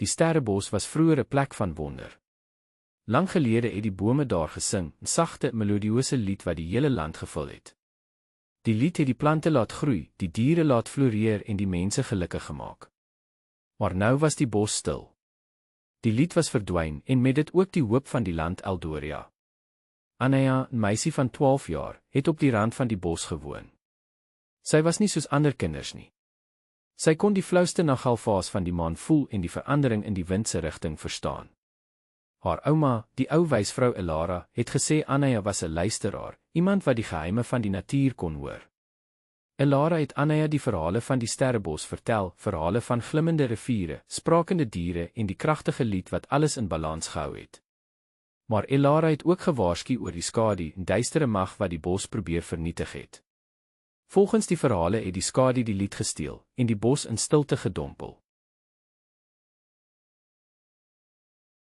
Die sterrebos was vroeër 'n plek van wonder. Lang gelede het die bome daar gesing, 'n sagte, melodieuze lied wat die hele land gevul het. Die lied het die plante laat groei, die diere laat floreer en die mense gelukkig gemaak. Maar nou was die bos stil. Die lied was verdwyn en met dit ook die hoop van die land Eldoria. Anaya, 'n meisie van 12 jaar, het op die rand van die bos gewoon. Sy was nie soos ander kinders nie. Sy kon die flauste nagalfaas van die maan voel en die verandering in die wind se rigting verstaan. Haar ouma, die ou wysvrou Elara, het gesê Anaya was 'n luisteraar, iemand wat die geheime van die natuur kon hoor. Elara het Anaya die verhale van die sterrebos vertel, verhale van glimmende riviere, sprakende diere en die kragtige lied wat alles in balans gehou het. Maar Elara het ook gewaarsku oor die skadu en duistere mag wat die bos probeer vernietig het. Volgens die verhale het die skadu die lied gesteel en die bos in stilte gedompel.